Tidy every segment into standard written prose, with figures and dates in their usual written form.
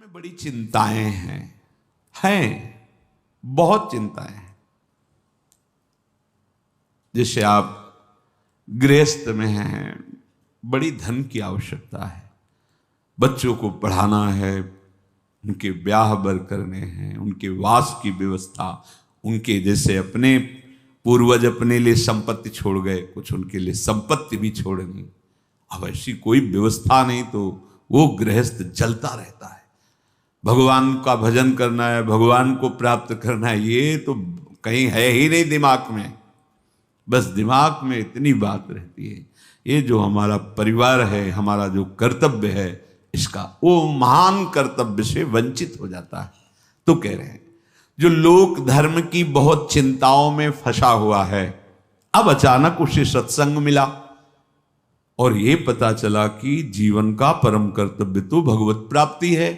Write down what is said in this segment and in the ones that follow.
में बड़ी चिंताएं हैं बहुत चिंताएं हैं। जैसे आप गृहस्थ में हैं, बड़ी धन की आवश्यकता है, बच्चों को पढ़ाना है, उनके ब्याह बर करने हैं, उनके वास की व्यवस्था, उनके जैसे अपने पूर्वज अपने लिए संपत्ति छोड़ गए, कुछ उनके लिए संपत्ति भी छोड़नी। अब ऐसी कोई व्यवस्था नहीं तो वो गृहस्थ जलता रहता है। भगवान का भजन करना है, भगवान को प्राप्त करना है, ये तो कहीं है ही नहीं दिमाग में। बस दिमाग में इतनी बात रहती है, ये जो हमारा परिवार है, हमारा जो कर्तव्य है, इसका वो महान कर्तव्य से वंचित हो जाता है। तो कह रहे हैं जो लोक धर्म की बहुत चिंताओं में फंसा हुआ है, अब अचानक उसे सत्संग मिला और ये पता चला कि जीवन का परम कर्तव्य तो भगवत प्राप्ति है,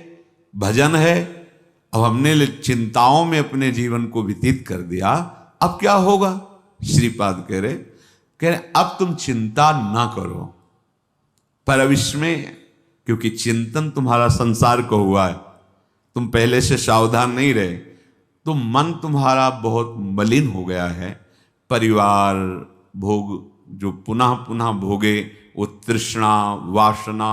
भजन है। अब हमने चिंताओं में अपने जीवन को व्यतीत कर दिया, अब क्या होगा? श्रीपाद कह रहे अब तुम चिंता ना करो पर अब इसमें, क्योंकि चिंतन तुम्हारा संसार को हुआ है, तुम पहले से सावधान नहीं रहे, तो मन तुम्हारा बहुत मलिन हो गया है। परिवार भोग जो पुनः पुनः भोगे, वो तृष्णा वासना,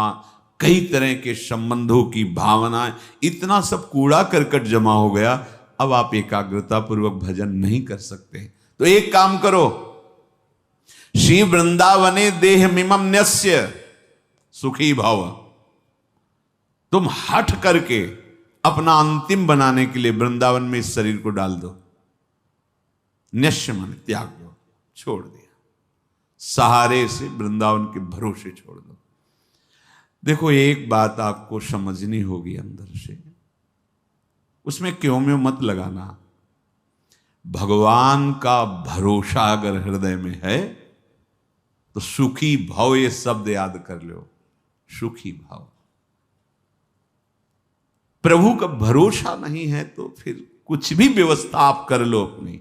कई तरह के संबंधों की भावनाएं, इतना सब कूड़ा करकट जमा हो गया। अब आप एकाग्रता पूर्वक भजन नहीं कर सकते। तो एक काम करो, श्री वृंदावने देह मिमम न्यस्य सुखी भव। तुम हट करके अपना अंतिम बनाने के लिए वृंदावन में इस शरीर को डाल दो। न्यस्य मन त्याग दो, छोड़ दिया, सहारे से वृंदावन के भरोसे छोड़ दो। देखो एक बात आपको समझनी होगी अंदर से, उसमें क्यों में मत लगाना। भगवान का भरोसा अगर हृदय में है तो सुखी भाव, ये शब्द याद कर लो, सुखी भाव। प्रभु का भरोसा नहीं है तो फिर कुछ भी व्यवस्था आप कर लो अपनी,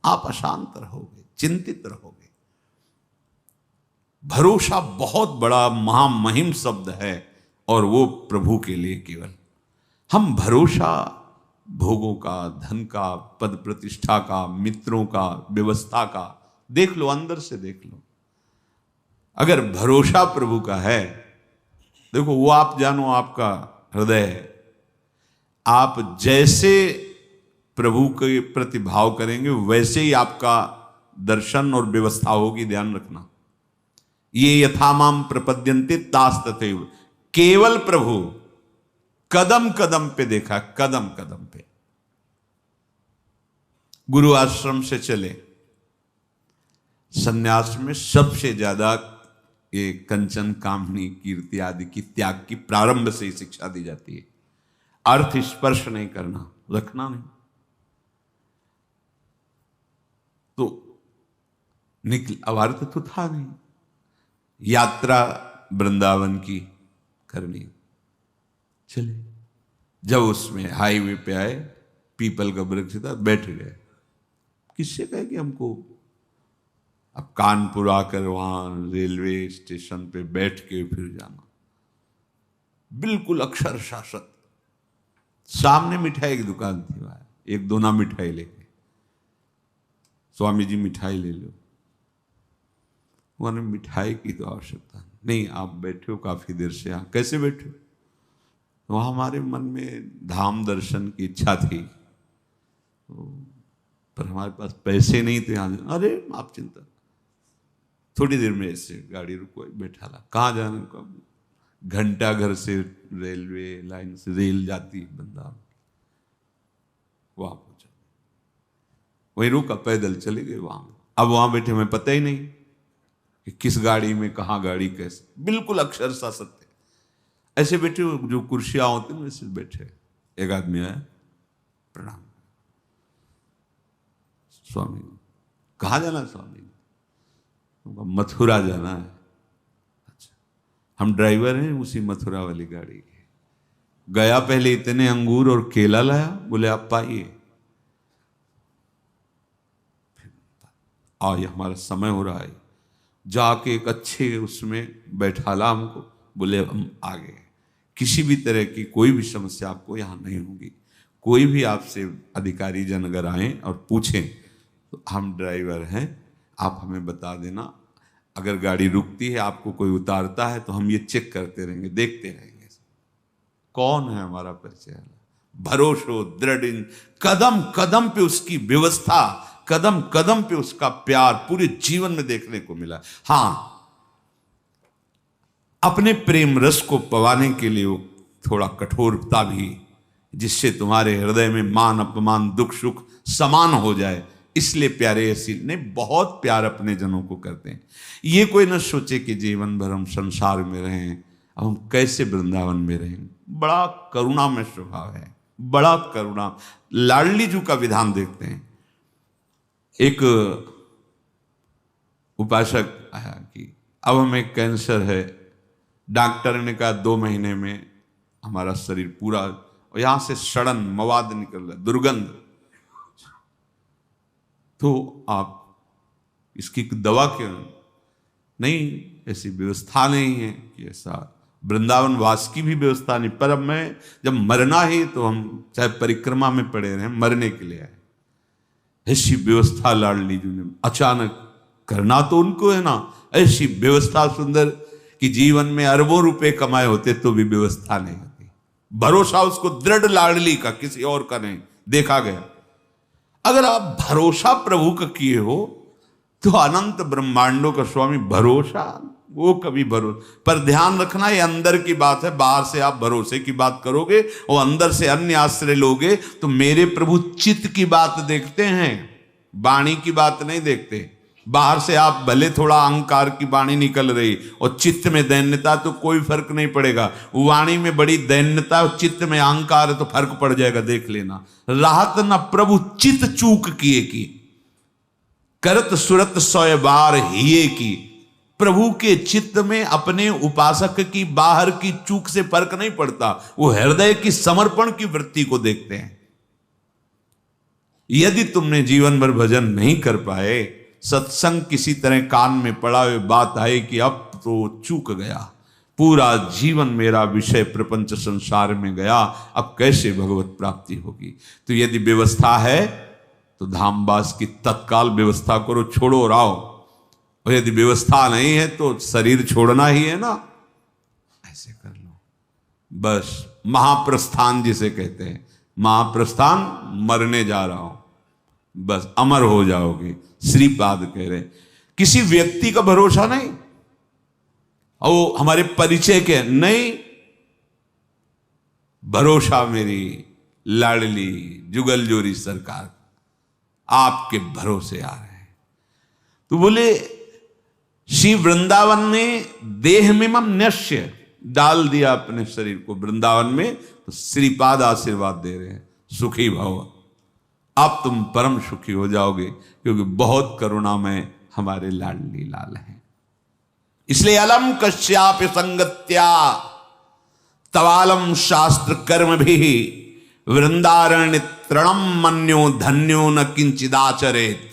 आप अशांत रहोगे, चिंतित रहोगे। भरोसा बहुत बड़ा महामहिम शब्द है और वो प्रभु के लिए केवल। हम भरोसा भोगों का, धन का, पद प्रतिष्ठा का, मित्रों का, व्यवस्था का देख लो, अंदर से देख लो। अगर भरोसा प्रभु का है, देखो वो आप जानो, आपका हृदय है, आप जैसे प्रभु के प्रति भाव करेंगे वैसे ही आपका दर्शन और व्यवस्था होगी। ध्यान रखना, ये यथामाम प्रपद्यन्ते तास तथैव। केवल प्रभु कदम कदम पे देखा, कदम कदम पे। गुरु आश्रम से चले, सन्यास में सबसे ज्यादा ये कंचन कामनी कीर्ति आदि की त्याग की प्रारंभ से ही शिक्षा दी जाती है। अर्थ स्पर्श नहीं करना, रखना नहीं। तो निकल, अब अर्थ तो था नहीं, यात्रा वृंदावन की करनी। चले, जब उसमें हाईवे पे आए, पीपल का वृक्ष था, बैठ गए। किससे कहे कि हमको अब कानपुर आकर वहां रेलवे स्टेशन पे बैठ के फिर जाना, बिल्कुल अक्षर शासक। सामने मिठाई की दुकान थी, वहां एक दोना मिठाई लेके, स्वामी जी मिठाई ले लो। उन्होंने मिठाई की तो आवश्यकता नहीं, आप बैठे हो काफी देर से, यहाँ कैसे बैठे हो? वहां हमारे मन में धाम दर्शन की इच्छा थी, पर हमारे पास पैसे नहीं थे यहाँ। अरे आप चिंता, थोड़ी देर में ऐसे गाड़ी रुको, बैठा ला। कहाँ जाना? घंटा घर से रेलवे लाइन से रेल जाती है वृंदावन, वहां पहुंचा, वहीं रुका, पैदल चले गए वहां। अब वहां बैठे, हमें पता ही नहीं कि किस गाड़ी में, कहाँ गाड़ी, कैसे, बिल्कुल अक्षरशः सत्य। ऐसे बैठे, जो कुर्सियां होती हैं वैसे बैठे। एक आदमी आया, प्रणाम, स्वामी कहाँ जाना? स्वामी मथुरा जाना है। अच्छा, हम ड्राइवर हैं उसी मथुरा वाली गाड़ी के। गया, पहले इतने अंगूर और केला लाया, बोले आप पाइए। ये हमारा समय हो रहा है। जाके एक अच्छे उसमें बैठाला हमको, बोले हम आ गए। किसी भी तरह की कोई भी समस्या आपको यहाँ नहीं होगी। कोई भी आपसे अधिकारी जन अगर आए और पूछें तो हम ड्राइवर हैं, आप हमें बता देना। अगर गाड़ी रुकती है, आपको कोई उतारता है, तो हम ये चेक करते रहेंगे, देखते रहेंगे कौन है हमारा परिचय वाला। भरोसो दृढ़, कदम कदम पे उसकी व्यवस्था, कदम कदम पे उसका प्यार पूरे जीवन में देखने को मिला। हाँ, अपने प्रेम रस को पवाने के लिए वो थोड़ा कठोरता भी, जिससे तुम्हारे हृदय में मान अपमान दुख सुख समान हो जाए, इसलिए प्यारे ऐसी ने बहुत प्यार अपने जनों को करते हैं। ये कोई न सोचे कि जीवन भर हम संसार में रहें, अब हम कैसे वृंदावन में रहें। बड़ा करुणा में स्वभाव है, बड़ा करुणा। लाडली जी का विधान देखते हैं। एक उपासक आया कि अब हमें कैंसर है, डॉक्टर ने कहा 2 महीने में हमारा शरीर पूरा, और यहां से सड़न मवाद निकल रहा है, दुर्गंध, तो आप इसकी दवा क्यों नहीं? ऐसी व्यवस्था नहीं है कि ऐसा वृंदावन वास की भी व्यवस्था नहीं। पर अब मैं जब मरना ही, तो हम चाहे परिक्रमा में पड़े रहे, मरने के लिए आए। ऐसी व्यवस्था लाडली जी ने अचानक करना तो उनको है ना, ऐसी व्यवस्था सुंदर कि जीवन में अरबों रुपए कमाए होते तो भी व्यवस्था नहीं होती। भरोसा उसको दृढ़ लाडली का, किसी और का नहीं देखा गया। अगर आप भरोसा प्रभु का किए हो तो अनंत ब्रह्मांडों का स्वामी भरोसा, वो कभी भरोसा। पर ध्यान रखना, ये अंदर की बात है। बाहर से आप भरोसे की बात करोगे और अंदर से अन्य आश्रय लोगे तो मेरे प्रभु चित्त की बात देखते हैं, वाणी की बात नहीं देखते। बाहर से आप भले थोड़ा अहंकार की वाणी निकल रही और चित्त में दैन्यता, तो कोई फर्क नहीं पड़ेगा। वाणी में बड़ी दैन्यता और चित्त में अहंकार है तो फर्क पड़ जाएगा, देख लेना। राहत न प्रभु चित्त चूक किए की, करत सुरत 100 बार हिये की। प्रभु के चित्त में अपने उपासक की बाहर की चूक से फर्क नहीं पड़ता, वो हृदय की समर्पण की वृत्ति को देखते हैं। यदि तुमने जीवन भर भजन नहीं कर पाए, सत्संग किसी तरह कान में पड़ा हुए बात आए कि अब तो चूक गया, पूरा जीवन मेरा विषय प्रपंच संसार में गया, अब कैसे भगवत प्राप्ति होगी। तो यदि व्यवस्था है तो धामवास की तत्काल व्यवस्था करो, छोड़ो और आओ। और यदि व्यवस्था नहीं है तो शरीर छोड़ना ही है ना, ऐसे कर लो बस। महाप्रस्थान जिसे कहते हैं, महाप्रस्थान, मरने जा रहा हूं, बस अमर हो जाओगे। श्रीपाद कह रहे किसी व्यक्ति का भरोसा नहीं, और हमारे परिचय के नहीं, भरोसा मेरी लाडली जुगल जोरी सरकार, आपके भरोसे आ रहे हैं। तो बोले श्री वृंदावन ने देह में मम न्यस्य डाल दिया अपने शरीर को वृंदावन में, तो श्रीपाद आशीर्वाद दे रहे हैं, सुखी भव, अब तुम परम सुखी हो जाओगे, क्योंकि बहुत करुणामय हमारे लाडली लाल हैं। इसलिए अलम कश्याप संगत्या तवालम शास्त्र कर्म भी वृंदारण्य तृणम मन्यो धन्यो न किंचिदाचरेत।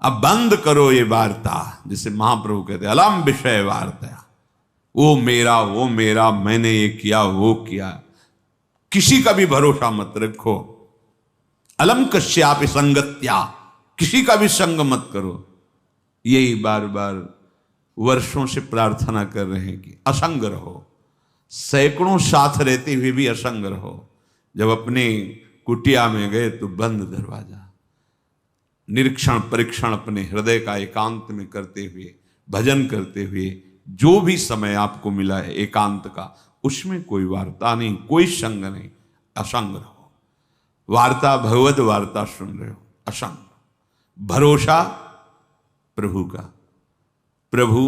अब बंद करो ये वार्ता, जिसे महाप्रभु कहते हैं अलम विषय वार्ता, वो मेरा, मैंने ये किया वो किया, किसी का भी भरोसा मत रखो। अलम कश्यापि संगत्या, किसी का भी संग मत करो। यही बार बार वर्षों से प्रार्थना कर रहे हैं कि असंग रहो, सैकड़ों साथ रहते हुए भी असंग रहो। जब अपने कुटिया में गए तो बंद दरवाजा, निरीक्षण परीक्षण अपने हृदय का एकांत में करते हुए, भजन करते हुए, जो भी समय आपको मिला है एकांत का, उसमें कोई वार्ता नहीं, कोई संग नहीं, असंग रहो। वार्ता भगवत वार्ता सुन रहे हो, असंग। भरोसा प्रभु का, प्रभु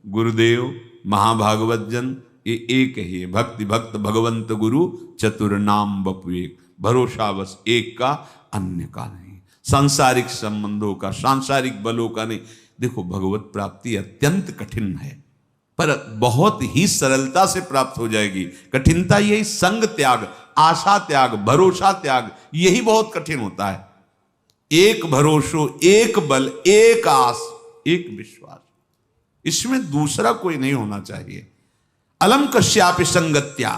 गुरुदेव महाभागवत जन ये एक ही है। भक्ति भक्त भगवंत गुरु चतुर नाम बपु एक, भरोसा बस एक का, अन्य का नहीं। सांसारिक संबंधों का, सांसारिक बलों का नहीं। देखो भगवत प्राप्ति अत्यंत कठिन है, पर बहुत ही सरलता से प्राप्त हो जाएगी। कठिनता यही संग त्याग, आशा त्याग, भरोसा त्याग, यही बहुत कठिन होता है। एक भरोसो, एक बल, एक आस, एक विश्वास, इसमें दूसरा कोई नहीं होना चाहिए। अलम कश्यापि संगत्या,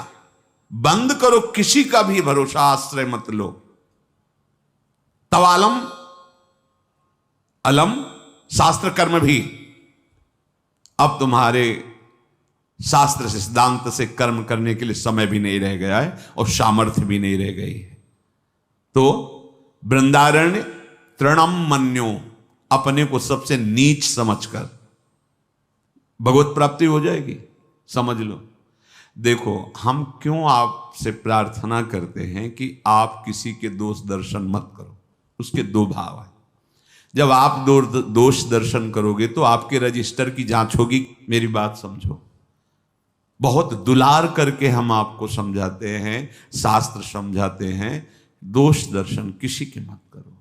बंद करो, किसी का भी भरोसा आश्रय मत लो। तवालम अलम, शास्त्र कर्म भी, अब तुम्हारे शास्त्र से सिद्धांत से कर्म करने के लिए समय भी नहीं रह गया है और सामर्थ्य भी नहीं रह गई है। तो वृंदारण्य तृणम मन्यो, अपने को सबसे नीच समझकर भगवत प्राप्ति हो जाएगी, समझ लो। देखो, हम क्यों आपसे प्रार्थना करते हैं कि आप किसी के दोष दर्शन मत करो, उसके दो भाव हैं। जब आप दोष दर्शन करोगे तो आपके रजिस्टर की जांच होगी। मेरी बात समझो, बहुत दुलार करके हम आपको समझाते हैं, शास्त्र समझाते हैं, दोष दर्शन किसी के मत करो।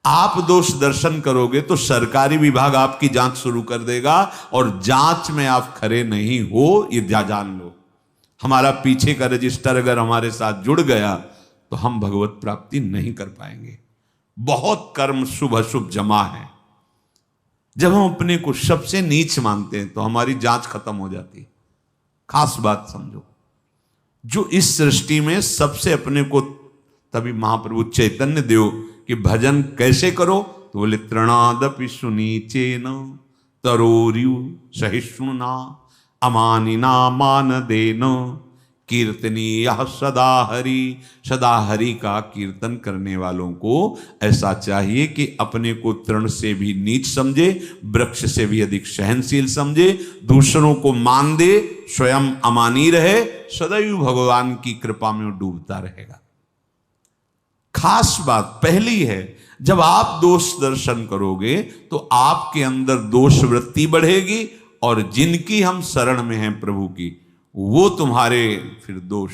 आप दोष दर्शन करोगे तो सरकारी विभाग आपकी जांच शुरू कर देगा, और जांच में आप खरे नहीं हो, ये जान लो। हमारा पीछे का रजिस्टर अगर हमारे साथ जुड़ गया तो हम भगवत प्राप्ति नहीं कर पाएंगे। बहुत कर्म शुभ अशुभ जमा है। जब हम अपने को सबसे नीच मानते हैं तो हमारी जांच खत्म हो जाती है। खास बात समझो, जो इस सृष्टि में सबसे अपने को, तभी महाप्रभु चैतन्य देव कि भजन कैसे करो, तो बोले तृणादपि सुनीचेन तरोरियु सहिष्णुना अमानिना मान देन कीर्तनीय सदा हरि। सदा हरि का कीर्तन करने वालों को ऐसा चाहिए कि अपने को तृण से भी नीच समझे, वृक्ष से भी अधिक सहनशील समझे, दूसरों को मान दे, स्वयं अमानी रहे, सदैव भगवान की कृपा में डूबता रहेगा। खास बात पहली है, जब आप दोष दर्शन करोगे तो आपके अंदर दोष वृत्ति बढ़ेगी, और जिनकी हम शरण में हैं प्रभु की, वो तुम्हारे फिर दोष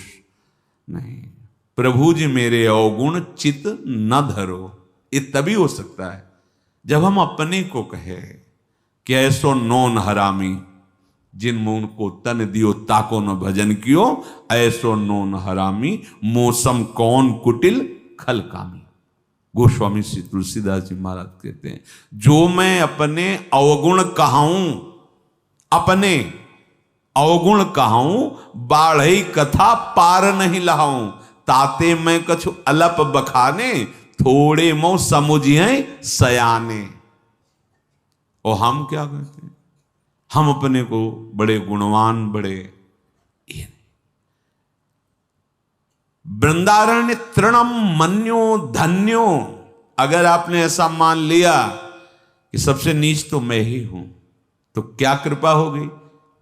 नहीं। प्रभु जी मेरे अवगुण चित न धरो, ये तभी हो सकता है जब हम अपने को कहे कि ऐसो नौन हरामी जिन मुन को तन दियो ताको न भजन कियो, ऐसो नौन हरामी मौसम कौन कुटिल खल कामी। गोस्वामी श्री तुलसीदास जी महाराज कहते हैं, जो मैं अपने अवगुण कहाऊं, अपने अवगुण कहाऊं, बाढ़ई कथा पार नहीं लहाऊं, ताते मैं कछु अलप बखाने, थोड़े मो समुझिए सयाने। और हम क्या करते हैं, हम अपने को बड़े गुणवान, बड़े वृंदारण्य तृणम मन्यो धन्यो। अगर आपने ऐसा मान लिया कि सबसे नीच तो मैं ही हूं, तो क्या कृपा होगी,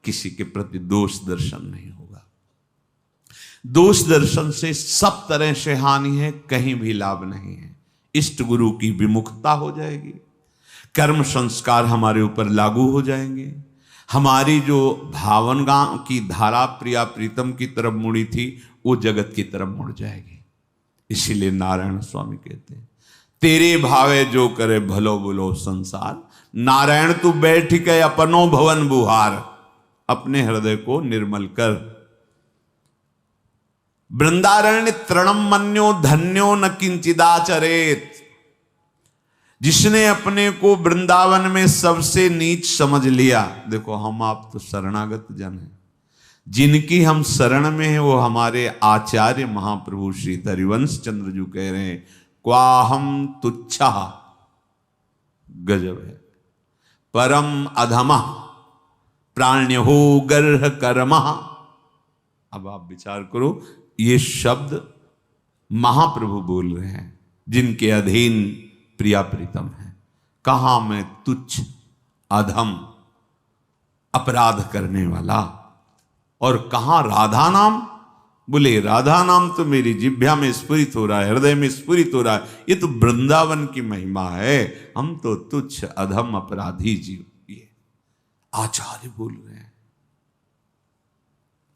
किसी के प्रति दोष दर्शन नहीं होगा। दोष दर्शन से सब तरह से हानि है, कहीं भी लाभ नहीं है। इष्ट गुरु की विमुखता हो जाएगी, कर्म संस्कार हमारे ऊपर लागू हो जाएंगे, हमारी जो भावना की धारा प्रिया प्रीतम की तरफ मुड़ी थी वो जगत की तरफ मुड़ जाएगी। इसीलिए नारायण स्वामी कहते हैं, तेरे भावे जो करे भलो बुलो संसार, नारायण तू बैठ के अपनो भवन बुहार, अपने हृदय को निर्मल कर। वृंदारण्य तृणम मन्यो धन्यो न किंचिदाचरेत। जिसने अपने को वृंदावन में सबसे नीच समझ लिया, देखो हम आप तो शरणागत जन हैं, जिनकी हम शरण में हैं वो हमारे आचार्य महाप्रभु श्री हरिवंश चंद्र जी कह रहे हैं, क्वाहम तुच्छा, गजब है, परम अधमा प्राण्यो गर्ह कर्म। अब आप विचार करो, ये शब्द महाप्रभु बोल रहे हैं जिनके अधीन प्रिया प्रीतम है। कहां मैं तुच्छ अधम अपराध करने वाला, और कहां राधा नाम, बोले राधा नाम तो मेरी जिह्वा में स्फुरित हो रहा है, हृदय में स्फुरित हो रहा है, ये तो वृंदावन की महिमा है, हम तो तुच्छ अधम अपराधी जीव। ये आचार्य बोल रहे हैं।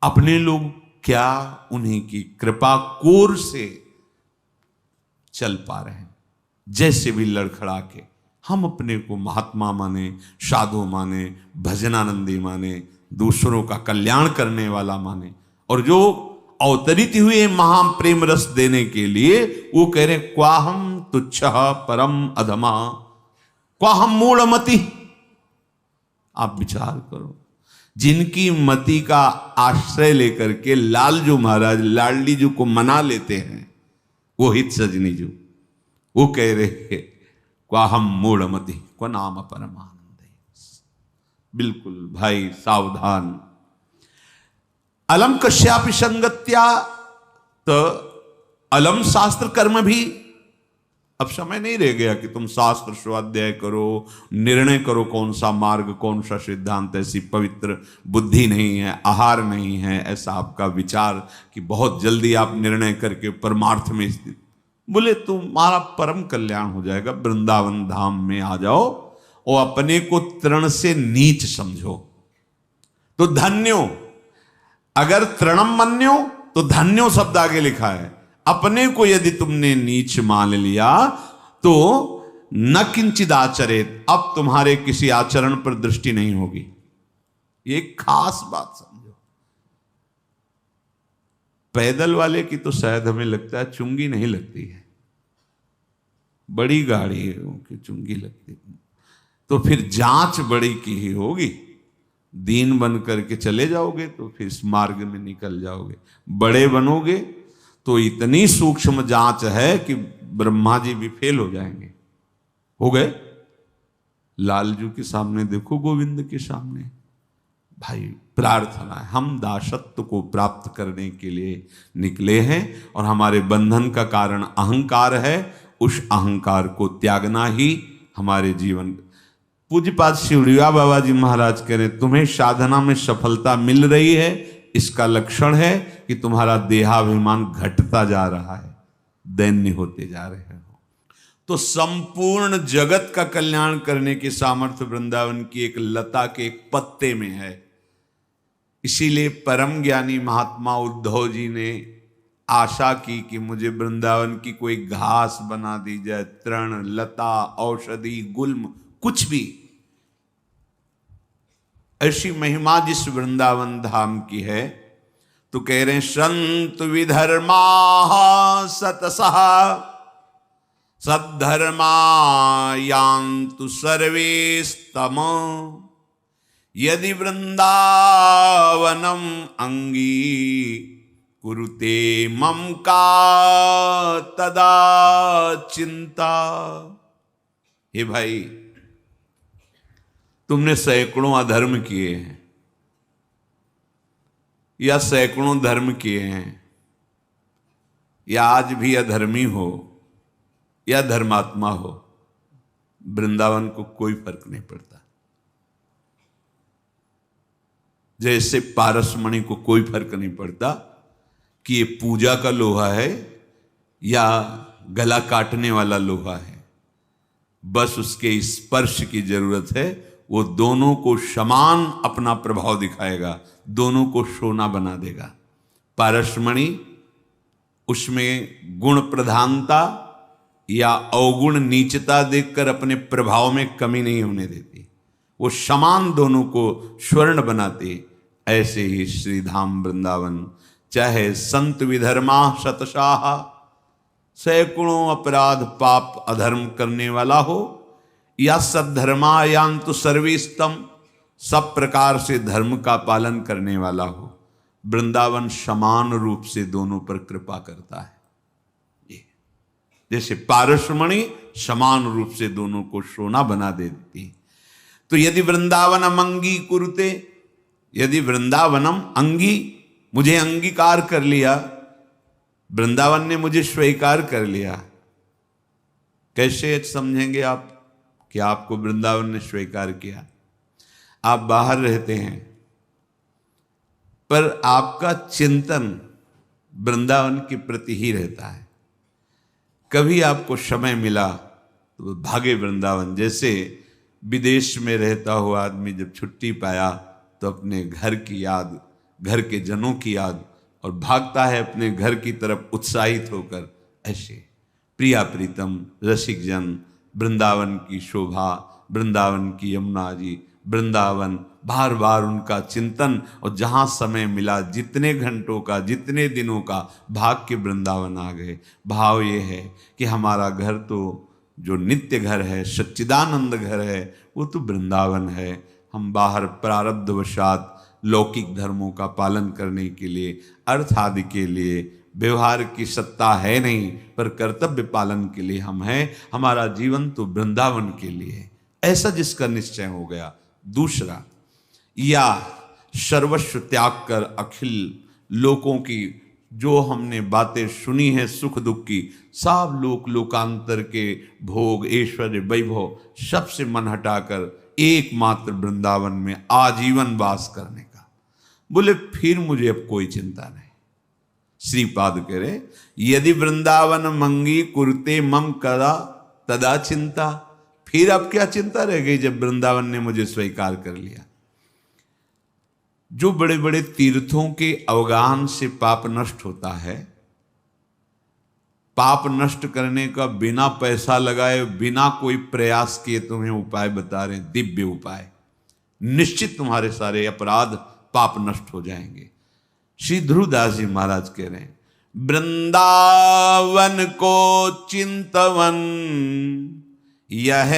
अपने लोग क्या उन्हीं की कृपा कोर से चल पा रहे हैं, जैसे भी लड़खड़ा के हम अपने को महात्मा माने, साधु माने, भजनानंदी माने, दूसरों का कल्याण करने वाला माने, और जो अवतरित हुए महाप्रेम रस देने के लिए वो कह रहे क्वाहम तुच्छ परम अधमा क्वाहम मूढ़मति। आप विचार करो, जिनकी मति का आश्रय लेकर के लालजू महाराज लाडली जू को मना लेते हैं, वो हित सजनी जू, वो कह रहे क्वाहम मूढ़मति को नाम परमानंद। बिल्कुल भाई सावधान। अलम कश्यापि संगत्या, तो अलम शास्त्र कर्म भी। अब समय नहीं रह गया कि तुम शास्त्र स्वाध्याय करो, निर्णय करो कौन सा मार्ग, कौन सा सिद्धांत। ऐसी पवित्र बुद्धि नहीं है, आहार नहीं है ऐसा आपका विचार कि बहुत जल्दी आप निर्णय करके परमार्थ में स्थित। बोले तुम्हारा परम कल्याण हो जाएगा, वृंदावन धाम में आ जाओ और अपने को तृण से नीच समझो तो धन्यो। अगर तृणम मन्यो तो धन्यो शब्द आगे लिखा है। अपने को यदि तुमने नीच मान लिया तो न किंचित आचरेत, अब तुम्हारे किसी आचरण पर दृष्टि नहीं होगी। ये खास बात समझो। पैदल वाले की तो शायद हमें लगता है चुंगी नहीं लगती है, बड़ी गाड़ी है उनकी चुंगी लगती है, तो फिर जांच बड़ी की ही होगी। दीन बन करके चले जाओगे तो फिर इस मार्ग में निकल जाओगे। बड़े बनोगे तो इतनी सूक्ष्म जांच है कि ब्रह्मा जी भी फेल हो जाएंगे। हो गए लालजू के सामने, देखो गोविंद के सामने। भाई प्रार्थना है, हम दासत्व को प्राप्त करने के लिए निकले हैं और हमारे बंधन का कारण अहंकार है। उस अहंकार को त्यागना ही हमारे जीवन। पूज्यपाद शिवड़िया बाबा जी महाराज कह रहे तुम्हें साधना में सफलता मिल रही है, इसका लक्षण है कि तुम्हारा देहाभिमान घटता जा रहा है, दैन्य होते जा रहे हो। तो संपूर्ण जगत का कल्याण करने की सामर्थ्य वृंदावन की एक लता के एक पत्ते में है। इसीलिए परम ज्ञानी महात्मा उद्धव जी ने आशा की कि मुझे वृंदावन की कोई घास बना दी जाए, तृण लता औषधि गुल्म कुछ भी। ऐसी महिमा जिस वृंदावन धाम की है, तो कह रहे हैं संत विधर्मा सतसः सद्धर्मा यान्तु सर्वेस्तम यदि वृंदावनम अंगी कुरुते मम का तदा चिंता। हे भाई, तुमने सैकड़ों अधर्म किए हैं या सैकड़ों धर्म किए हैं, या आज भी अधर्मी हो या धर्मात्मा हो, वृंदावन को कोई फर्क नहीं पड़ता। जैसे पारसमणि को कोई फर्क नहीं पड़ता कि ये पूजा का लोहा है या गला काटने वाला लोहा है, बस उसके स्पर्श की जरूरत है। वो दोनों को समान अपना प्रभाव दिखाएगा, दोनों को सोना बना देगा। पारसमणि उसमें गुण प्रधानता या अवगुण नीचता देखकर अपने प्रभाव में कमी नहीं होने देती, वो समान दोनों को स्वर्ण बनाते। ऐसे ही श्रीधाम वृंदावन, चाहे संत विधर्मा शतशाह, सैकड़ों अपराध पाप अधर्म करने वाला हो, या सद्धर्मायान्तु सर्वेस्तम, सब प्रकार से धर्म का पालन करने वाला हो, वृंदावन समान रूप से दोनों पर कृपा करता है। ये जैसे पारसमणि समान रूप से दोनों को सोना बना देती। तो यदि वृंदावनम अंगी कुरुते, यदि वृंदावनम अंगी, मुझे अंगीकार कर लिया, वृंदावन ने मुझे स्वीकार कर लिया। कैसे समझेंगे आप कि आपको वृंदावन ने स्वीकार किया? आप बाहर रहते हैं पर आपका चिंतन वृंदावन के प्रति ही रहता है। कभी आपको समय मिला तो भागे वृंदावन। जैसे विदेश में रहता हुआ आदमी जब छुट्टी पाया तो अपने घर की याद, घर के जनों की याद, और भागता है अपने घर की तरफ उत्साहित होकर। ऐसे प्रिया प्रीतम रसिक जन, वृंदावन की शोभा, वृंदावन की यमुना जी, वृंदावन, बार बार उनका चिंतन। और जहाँ समय मिला, जितने घंटों का, जितने दिनों का, भाग के वृंदावन आ गए। भाव ये है कि हमारा घर तो जो नित्य घर है, सच्चिदानंद घर है, वो तो वृंदावन है। हम बाहर प्रारब्धवशात लौकिक धर्मों का पालन करने के लिए, अर्थ आदि के लिए व्यवहार की सत्ता है नहीं, पर कर्तव्य पालन के लिए हम हैं। हमारा जीवन तो वृंदावन के लिए है, ऐसा जिसका निश्चय हो गया। दूसरा, या सर्वस्व त्याग कर अखिल लोकों की जो हमने बातें सुनी हैं सुख दुख की, सब लोकांतर के भोग ऐश्वर्य वैभव सबसे मन हटाकर एकमात्र वृंदावन में आजीवन वास करने का। बोले फिर मुझे अब कोई चिंता नहीं। श्रीपाद कह रहे, यदि वृंदावन मंगी कुरते मम कदा तदा चिंता। फिर अब क्या चिंता रह गई जब वृंदावन ने मुझे स्वीकार कर लिया। जो बड़े बड़े तीर्थों के अवगाहन से पाप नष्ट होता है, पाप नष्ट करने का बिना पैसा लगाए, बिना कोई प्रयास किए तुम्हें उपाय बता रहे, दिव्य उपाय, निश्चित तुम्हारे सारे अपराध पाप नष्ट हो जाएंगे। श्री ध्रुवदास जी महाराज कह रहे हैं, वृंदावन को चिंतवन यह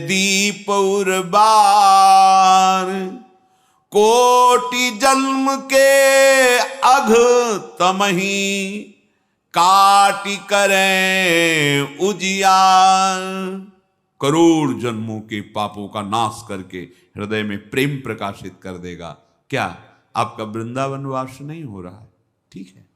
दीप उर्बार, कोटि जन्म के अघ तमही काटि करें उजियार। करोड़ जन्मों के पापों का नाश करके हृदय में प्रेम प्रकाशित कर देगा। क्या आपका वृंदावन वास नहीं हो रहा है? ठीक है,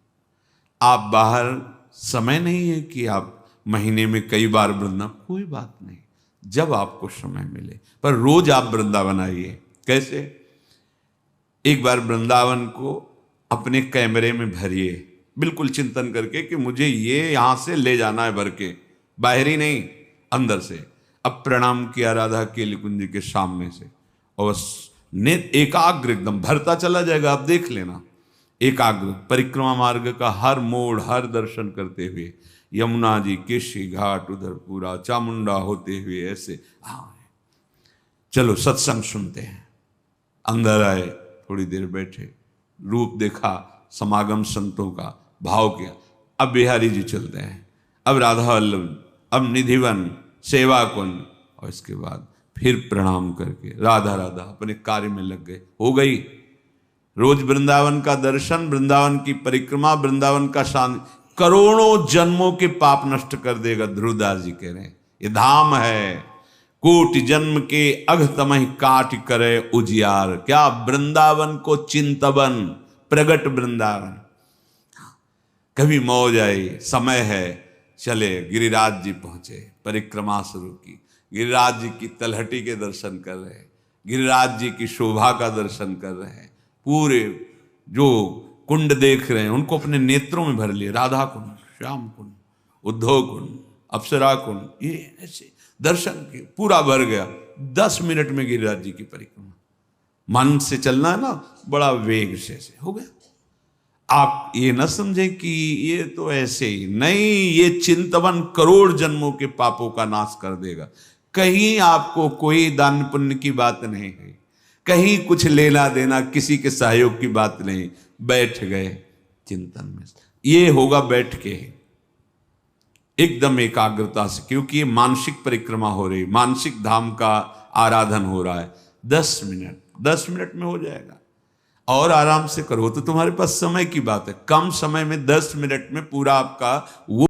आप बाहर समय नहीं है कि आप महीने में कई बार वृंदावन, कोई बात नहीं, जब आपको समय मिले, पर रोज आप वृंदावन आइए। कैसे? एक बार वृंदावन को अपने कैमरे में भरिए, बिल्कुल चिंतन करके कि मुझे ये यहां से ले जाना है भर के, बाहरी नहीं, अंदर से। अब प्रणाम किया राधा केली कुंज के सामने से, और नेत्र एकाग्र एकदम भरता चला जाएगा। आप देख लेना, एकाग्र परिक्रमा मार्ग का हर मोड़, हर दर्शन करते हुए, यमुना जी, केशी घाट, उधर पूरा चामुंडा होते हुए ऐसे। हाँ, चलो सत्संग सुनते हैं। अंदर आए, थोड़ी देर बैठे, रूप देखा समागम संतों का, भाव किया। अब बिहारी जी चलते हैं, अब राधा वल्लभ, अब निधिवन, सेवा कुंज, और इसके बाद फिर प्रणाम करके राधा राधा अपने कार्य में लग गए। हो गई रोज वृंदावन का दर्शन, वृंदावन की परिक्रमा, वृंदावन का शांति, करोड़ों जन्मों के पाप नष्ट कर देगा। ध्रुवदास जी कह रहे हैं, ये धाम है, कोटि जन्म के अघ तमहि काट करे उजियार। क्या वृंदावन को चिंतवन, प्रगट वृंदावन। कभी मौज आई, समय है, चले गिरिराज जी पहुंचे, परिक्रमा शुरू की, गिरिराज जी की तलहटी के दर्शन कर रहे हैं, गिरिराज जी की शोभा का दर्शन कर रहे हैं, पूरे जो कुंड देख रहे हैं उनको अपने नेत्रों में भर लिए, राधा कुंड, श्याम कुंड, उद्धव कुंड, अप्सरा कुंड, ये ऐसे दर्शन के पूरा भर गया। 10 मिनट में गिरिराज जी की परिक्रमा, मन से चलना है ना, बड़ा वेग से हो गया। आप ये न समझे कि ये तो ऐसे ही नहीं, ये चिंतवन करोड़ जन्मों के पापों का नाश कर देगा। कहीं आपको कोई दान पुण्य की बात नहीं है, कहीं कुछ लेना देना किसी के सहयोग की बात नहीं, बैठ गए चिंतन में। ये होगा बैठ के एकदम एकाग्रता से, क्योंकि ये मानसिक परिक्रमा हो रही, मानसिक धाम का आराधन हो रहा है। 10 मिनट में हो जाएगा। और आराम से करो तो तुम्हारे पास समय की बात है, कम समय में 10 मिनट में पूरा आपका वो